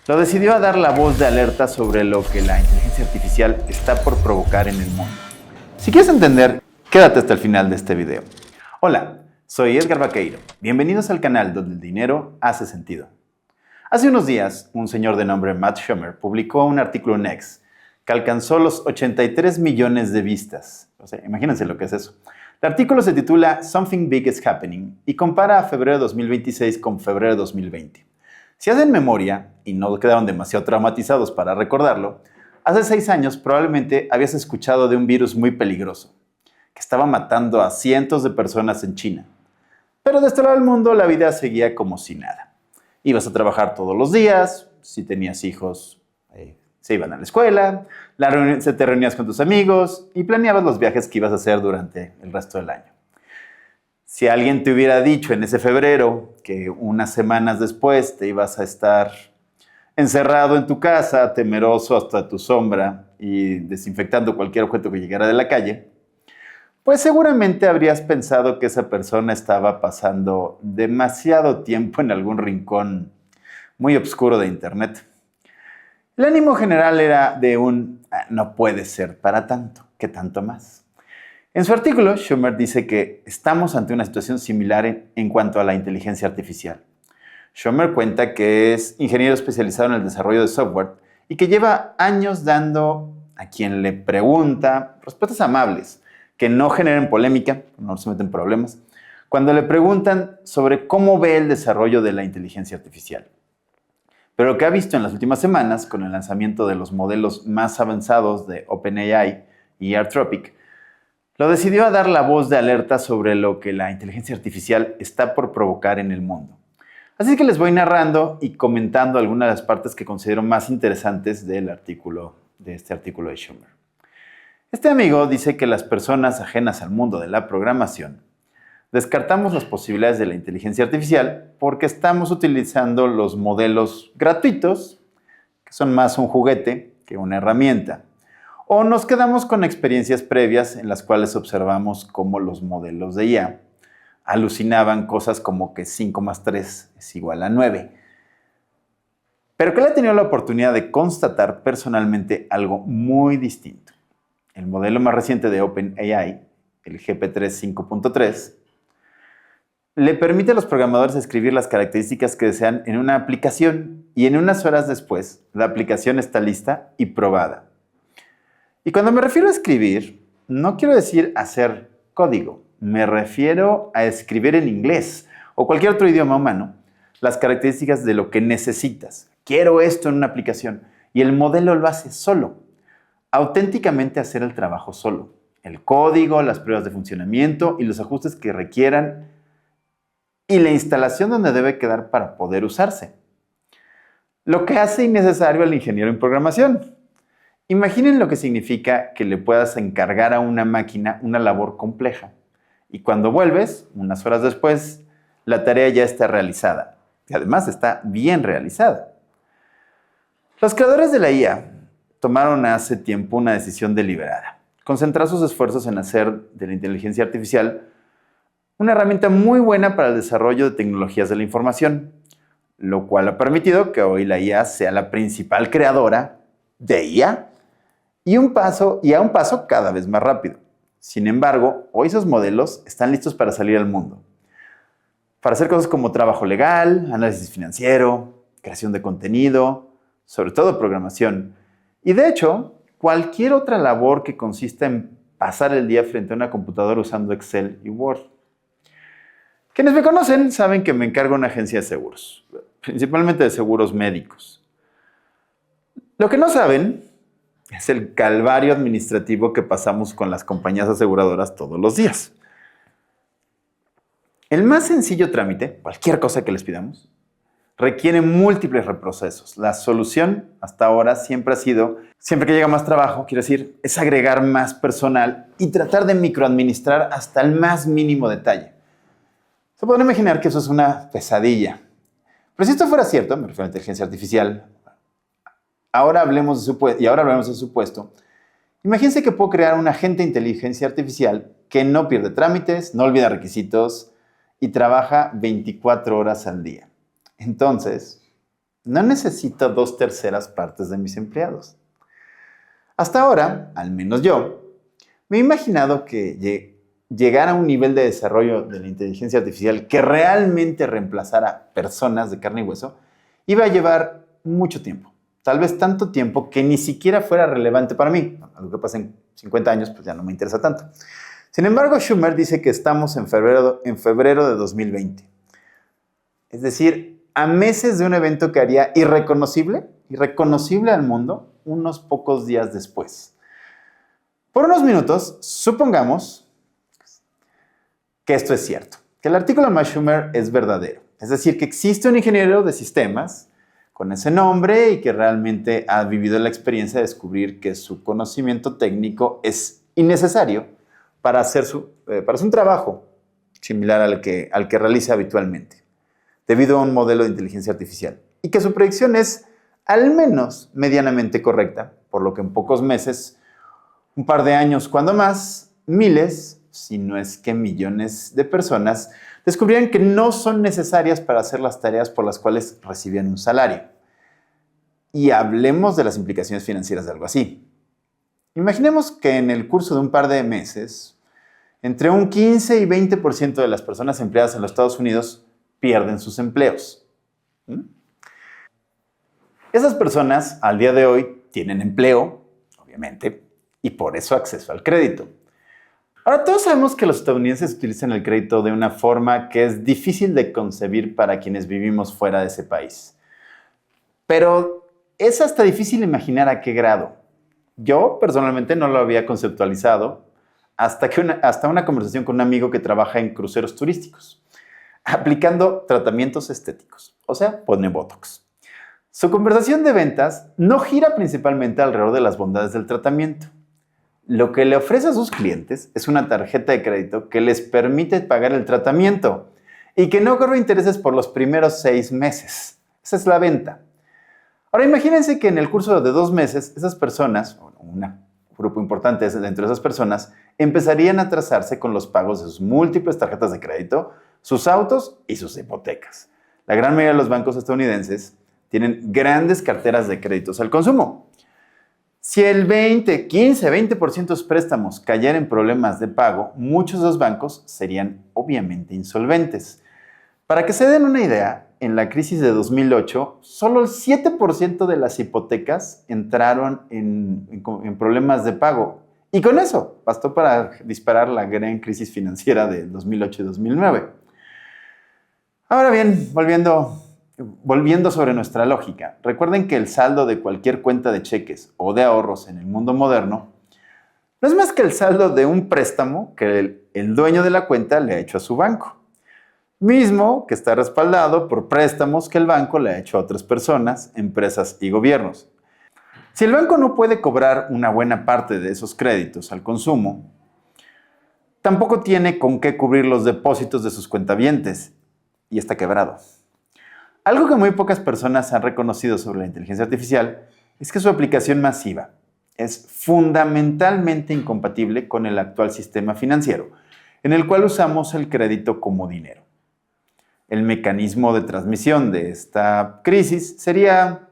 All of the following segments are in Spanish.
Lo decidió a dar la voz de alerta sobre lo que la inteligencia artificial está por provocar en el mundo. Si quieres entender, quédate hasta el final de este video. Hola, soy Edgar Vaqueiro. Bienvenidos al canal donde el dinero hace sentido. Hace unos días, un señor de nombre Matt Schumer publicó un artículo en X que alcanzó los 83 millones de vistas. O sea, imagínense lo que es eso. El artículo se titula Something Big is Happening y compara a febrero de 2026 con febrero de 2020. Si hacen memoria, y no quedaron demasiado traumatizados para recordarlo, hace 6 años probablemente habías escuchado de un virus muy peligroso, que estaba matando a cientos de personas en China. Pero de este lado del mundo la vida seguía como si nada. Ibas a trabajar todos los días, si tenías hijos, se iban a la escuela, te reunías con tus amigos y planeabas los viajes que ibas a hacer durante el resto del año. Si alguien te hubiera dicho en ese febrero que unas semanas después te ibas a estar encerrado en tu casa, temeroso hasta tu sombra y desinfectando cualquier objeto que llegara de la calle, pues seguramente habrías pensado que esa persona estaba pasando demasiado tiempo en algún rincón muy oscuro de Internet. El ánimo general era de no puede ser para tanto, ¿qué tanto más? En su artículo, Schumer dice que estamos ante una situación similar en cuanto a la inteligencia artificial. Schumer cuenta que es ingeniero especializado en el desarrollo de software y que lleva años dando a quien le pregunta respuestas amables, que no generen polémica, no se meten problemas, cuando le preguntan sobre cómo ve el desarrollo de la inteligencia artificial. Pero lo que ha visto en las últimas semanas, con el lanzamiento de los modelos más avanzados de OpenAI y Anthropic, lo decidió a dar la voz de alerta sobre lo que la inteligencia artificial está por provocar en el mundo. Así que les voy narrando y comentando algunas de las partes que considero más interesantes de este artículo de Schumer. Este amigo dice que las personas ajenas al mundo de la programación descartamos las posibilidades de la inteligencia artificial porque estamos utilizando los modelos gratuitos, que son más un juguete que una herramienta. O nos quedamos con experiencias previas en las cuales observamos cómo los modelos de IA alucinaban cosas como que 5 más 3 es igual a 9. Pero que él ha tenido la oportunidad de constatar personalmente algo muy distinto. El modelo más reciente de OpenAI, el GPT-3 5.3, le permite a los programadores escribir las características que desean en una aplicación y en unas horas después la aplicación está lista y probada. Y cuando me refiero a escribir, no quiero decir hacer código, me refiero a escribir en inglés o cualquier otro idioma humano las características de lo que necesitas. Quiero esto en una aplicación y el modelo lo hace solo. Auténticamente hacer el trabajo solo. El código, las pruebas de funcionamiento y los ajustes que requieran y la instalación donde debe quedar para poder usarse. Lo que hace innecesario al ingeniero en programación. Imaginen lo que significa que le puedas encargar a una máquina una labor compleja y cuando vuelves, unas horas después, la tarea ya está realizada y además está bien realizada. Los creadores de la IA tomaron hace tiempo una decisión deliberada, concentrar sus esfuerzos en hacer de la inteligencia artificial una herramienta muy buena para el desarrollo de tecnologías de la información, lo cual ha permitido que hoy la IA sea la principal creadora de IA y a un paso cada vez más rápido. Sin embargo, hoy esos modelos están listos para salir al mundo, para hacer cosas como trabajo legal, análisis financiero, creación de contenido, sobre todo programación. Y de hecho, cualquier otra labor que consista en pasar el día frente a una computadora usando Excel y Word. Quienes me conocen saben que me encargo de una agencia de seguros, principalmente de seguros médicos. Lo que no saben es el calvario administrativo que pasamos con las compañías aseguradoras todos los días. El más sencillo trámite, cualquier cosa que les pidamos, requiere múltiples reprocesos. La solución hasta ahora siempre que llega más trabajo, quiero decir, es agregar más personal y tratar de microadministrar hasta el más mínimo detalle. Se pueden imaginar que eso es una pesadilla. Pero si esto fuera cierto, me refiero a la inteligencia artificial, ahora hablemos de su puesto. Imagínense que puedo crear un agente de inteligencia artificial que no pierde trámites, no olvida requisitos y trabaja 24 horas al día. Entonces, No necesito 2/3 partes de mis empleados. Hasta ahora, al menos yo, me he imaginado que llegar a un nivel de desarrollo de la inteligencia artificial que realmente reemplazara personas de carne y hueso iba a llevar mucho tiempo. Tal vez tanto tiempo que ni siquiera fuera relevante para mí. Algo que pasa en 50 años, pues ya no me interesa tanto. Sin embargo, Schumer dice que estamos en febrero de 2020. Es decir, a meses de un evento que haría irreconocible al mundo unos pocos días después. Por unos minutos, supongamos que esto es cierto, que el artículo de Schumer es verdadero. Es decir, que existe un ingeniero de sistemas con ese nombre y que realmente ha vivido la experiencia de descubrir que su conocimiento técnico es innecesario para hacer un trabajo similar al que realiza habitualmente, debido a un modelo de inteligencia artificial, y que su predicción es al menos medianamente correcta, por lo que en pocos meses, un par de años, cuando más, miles, si no es que millones de personas descubrían que no son necesarias para hacer las tareas por las cuales recibían un salario. Y hablemos de las implicaciones financieras de algo así. Imaginemos que en el curso de un par de meses, entre un 15 y 20% de las personas empleadas en los Estados Unidos pierden sus empleos. Esas personas al día de hoy tienen empleo, obviamente, y por eso acceso al crédito. Ahora, todos sabemos que los estadounidenses utilizan el crédito de una forma que es difícil de concebir para quienes vivimos fuera de ese país. Pero es hasta difícil imaginar a qué grado. Yo, personalmente, no lo había conceptualizado hasta una conversación con un amigo que trabaja en cruceros turísticos, aplicando tratamientos estéticos, o sea, pone Botox. Su conversación de ventas no gira principalmente alrededor de las bondades del tratamiento. Lo que le ofrece a sus clientes es una tarjeta de crédito que les permite pagar el tratamiento y que no corre intereses por los primeros 6 meses. Esa es la venta. Ahora imagínense que en el curso de 2 meses, esas personas, un grupo importante dentro de esas personas, empezarían a atrasarse con los pagos de sus múltiples tarjetas de crédito, sus autos y sus hipotecas. La gran mayoría de los bancos estadounidenses tienen grandes carteras de créditos al consumo. Si el 15-20% de los préstamos cayeran en problemas de pago, muchos de los bancos serían obviamente insolventes. Para que se den una idea, en la crisis de 2008, solo el 7% de las hipotecas entraron en problemas de pago. Y con eso bastó para disparar la gran crisis financiera de 2008 y 2009. Ahora bien, volviendo sobre nuestra lógica, recuerden que el saldo de cualquier cuenta de cheques o de ahorros en el mundo moderno no es más que el saldo de un préstamo que el dueño de la cuenta le ha hecho a su banco, mismo que está respaldado por préstamos que el banco le ha hecho a otras personas, empresas y gobiernos. Si el banco no puede cobrar una buena parte de esos créditos al consumo, tampoco tiene con qué cubrir los depósitos de sus cuentavientes y está quebrado. Algo que muy pocas personas han reconocido sobre la inteligencia artificial es que su aplicación masiva es fundamentalmente incompatible con el actual sistema financiero, en el cual usamos el crédito como dinero. El mecanismo de transmisión de esta crisis sería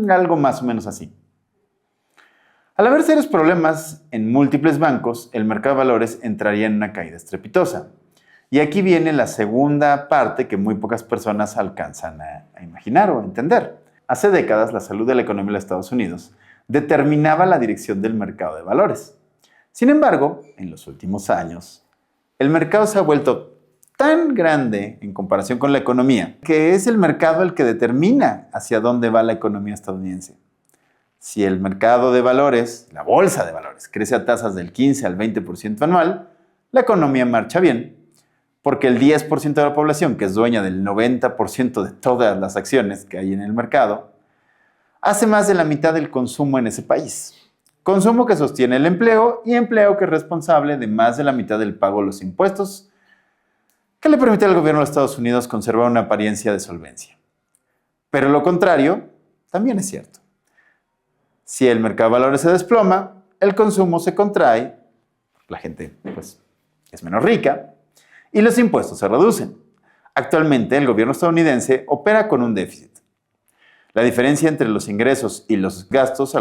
algo más o menos así. Al haber serios problemas en múltiples bancos, el mercado de valores entraría en una caída estrepitosa. Y aquí viene la segunda parte que muy pocas personas alcanzan a imaginar o a entender. Hace décadas, la salud de la economía de los Estados Unidos determinaba la dirección del mercado de valores. Sin embargo, en los últimos años, el mercado se ha vuelto tan grande en comparación con la economía que es el mercado el que determina hacia dónde va la economía estadounidense. Si el mercado de valores, la bolsa de valores, crece a tasas del 15 al 20% anual, la economía marcha bien, porque el 10% de la población, que es dueña del 90% de todas las acciones que hay en el mercado, hace más de la mitad del consumo en ese país. Consumo que sostiene el empleo y empleo que es responsable de más de la mitad del pago de los impuestos que le permite al gobierno de los Estados Unidos conservar una apariencia de solvencia. Pero lo contrario también es cierto. Si el mercado de valores se desploma, el consumo se contrae, la gente es menos rica y los impuestos se reducen. Actualmente el gobierno estadounidense opera con un déficit. La diferencia entre los ingresos y los gastos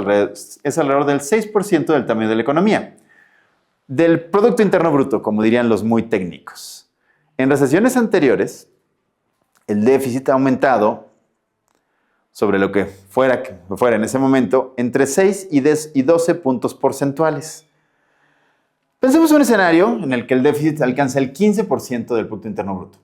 es alrededor del 6% del tamaño de la economía. Del Producto Interno Bruto, como dirían los muy técnicos. En recesiones anteriores, el déficit ha aumentado sobre lo que fuera en ese momento entre 6 y 12 puntos porcentuales. Pensemos en un escenario en el que el déficit alcanza el 15% del Producto Interno Bruto.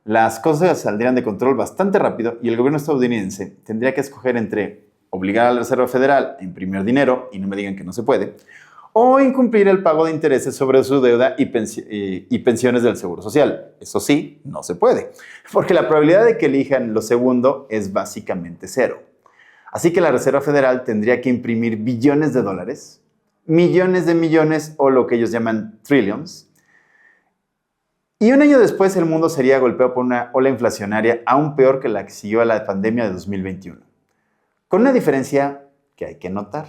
Las cosas saldrían de control bastante rápido y el gobierno estadounidense tendría que escoger entre obligar a la Reserva Federal a imprimir dinero, y no me digan que no se puede, o incumplir el pago de intereses sobre su deuda y pensiones del Seguro Social. Eso sí, no se puede, porque la probabilidad de que elijan lo segundo es básicamente cero. Así que la Reserva Federal tendría que imprimir billones de dólares, millones de millones o lo que ellos llaman trillions, y un año después el mundo sería golpeado por una ola inflacionaria aún peor que la que siguió a la pandemia de 2021, con una diferencia que hay que notar.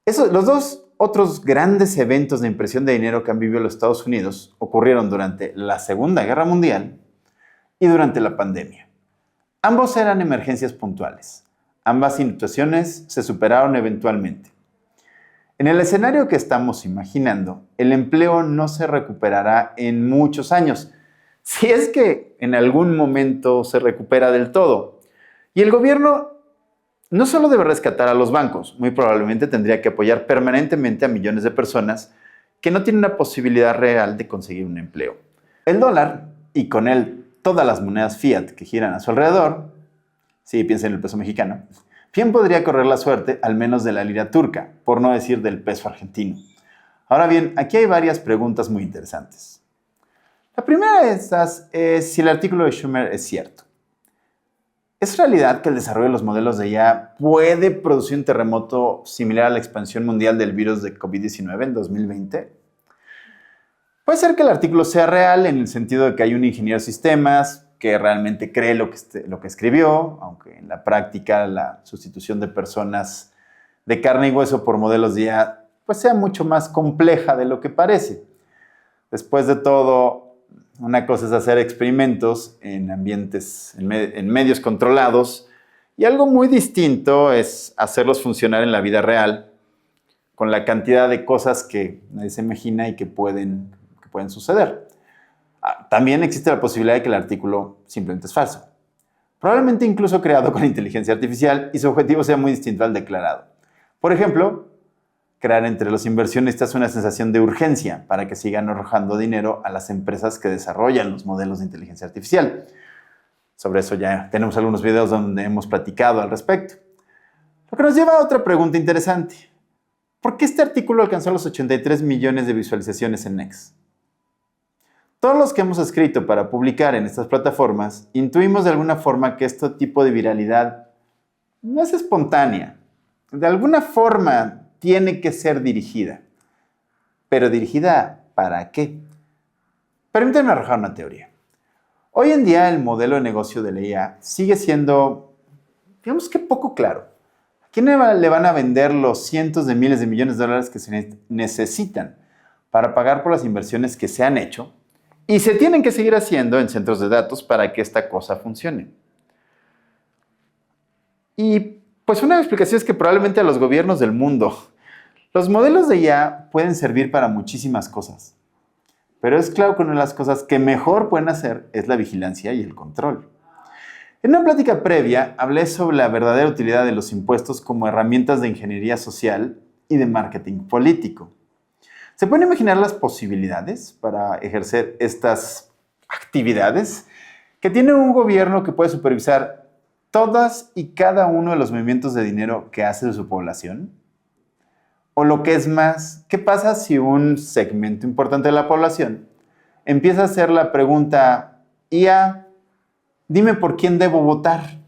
Los dos otros grandes eventos de impresión de dinero que han vivido los Estados Unidos ocurrieron durante la Segunda Guerra Mundial y durante la pandemia. Ambos eran emergencias puntuales. Ambas situaciones se superaron eventualmente. En el escenario que estamos imaginando, el empleo no se recuperará en muchos años, si es que en algún momento se recupera del todo. Y el gobierno no solo debe rescatar a los bancos, muy probablemente tendría que apoyar permanentemente a millones de personas que no tienen una posibilidad real de conseguir un empleo. El dólar, y con él todas las monedas fiat que giran a su alrededor, sí, piensen en el peso mexicano, bien podría correr la suerte al menos de la lira turca, por no decir del peso argentino. Ahora bien, aquí hay varias preguntas muy interesantes. La primera de estas es si el artículo de Schumer es cierto. ¿Es realidad que el desarrollo de los modelos de IA puede producir un terremoto similar a la expansión mundial del virus de COVID-19 en 2020? Puede ser que el artículo sea real en el sentido de que hay un ingeniero de sistemas que realmente cree lo que escribió, aunque en la práctica la sustitución de personas de carne y hueso por modelos de IA pues sea mucho más compleja de lo que parece. Después de todo, una cosa es hacer experimentos en ambientes, en medios controlados, y algo muy distinto es hacerlos funcionar en la vida real con la cantidad de cosas que nadie se imagina y que pueden suceder. También existe la posibilidad de que el artículo simplemente es falso. Probablemente incluso creado con inteligencia artificial y su objetivo sea muy distinto al declarado. Por ejemplo, crear entre los inversionistas una sensación de urgencia para que sigan arrojando dinero a las empresas que desarrollan los modelos de inteligencia artificial. Sobre eso ya tenemos algunos videos donde hemos platicado al respecto. Lo que nos lleva a otra pregunta interesante. ¿Por qué este artículo alcanzó los 83 millones de visualizaciones en X? Todos los que hemos escrito para publicar en estas plataformas intuimos de alguna forma que este tipo de viralidad no es espontánea. De alguna forma tiene que ser dirigida. ¿Pero dirigida para qué? Permítanme arrojar una teoría. Hoy en día el modelo de negocio de la IA sigue siendo, digamos que poco claro. ¿A quién le van a vender los cientos de miles de millones de dólares que se necesitan para pagar por las inversiones que se han hecho y se tienen que seguir haciendo en centros de datos para que esta cosa funcione? Y pues una explicación es que probablemente a los gobiernos del mundo los modelos de IA pueden servir para muchísimas cosas. Pero es claro que una de las cosas que mejor pueden hacer es la vigilancia y el control. En una plática previa hablé sobre la verdadera utilidad de los impuestos como herramientas de ingeniería social y de marketing político. ¿Se pueden imaginar las posibilidades para ejercer estas actividades que tiene un gobierno que puede supervisar todas y cada uno de los movimientos de dinero que hace de su población? O lo que es más, ¿qué pasa si un segmento importante de la población empieza a hacer la pregunta, IA, dime por quién debo votar?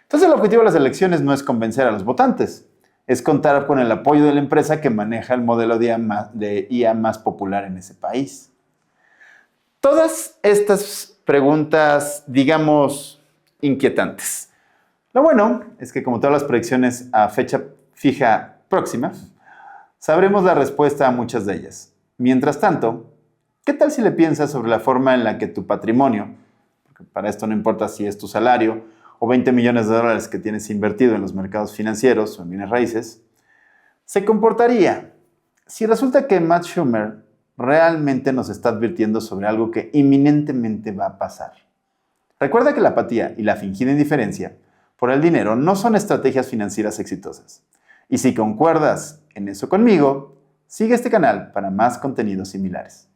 Entonces el objetivo de las elecciones no es convencer a los votantes, es contar con el apoyo de la empresa que maneja el modelo de IA más popular en ese país. Todas estas preguntas, digamos, inquietantes. Lo bueno es que como todas las predicciones a fecha fija próxima, sabremos la respuesta a muchas de ellas. Mientras tanto, ¿qué tal si le piensas sobre la forma en la que tu patrimonio, porque para esto no importa si es tu salario o 20 millones de dólares que tienes invertido en los mercados financieros o en bienes raíces, se comportaría si resulta que Matt Schumer realmente nos está advirtiendo sobre algo que inminentemente va a pasar? Recuerda que la apatía y la fingida indiferencia por el dinero no son estrategias financieras exitosas. Y si concuerdas en eso conmigo, sigue este canal para más contenidos similares.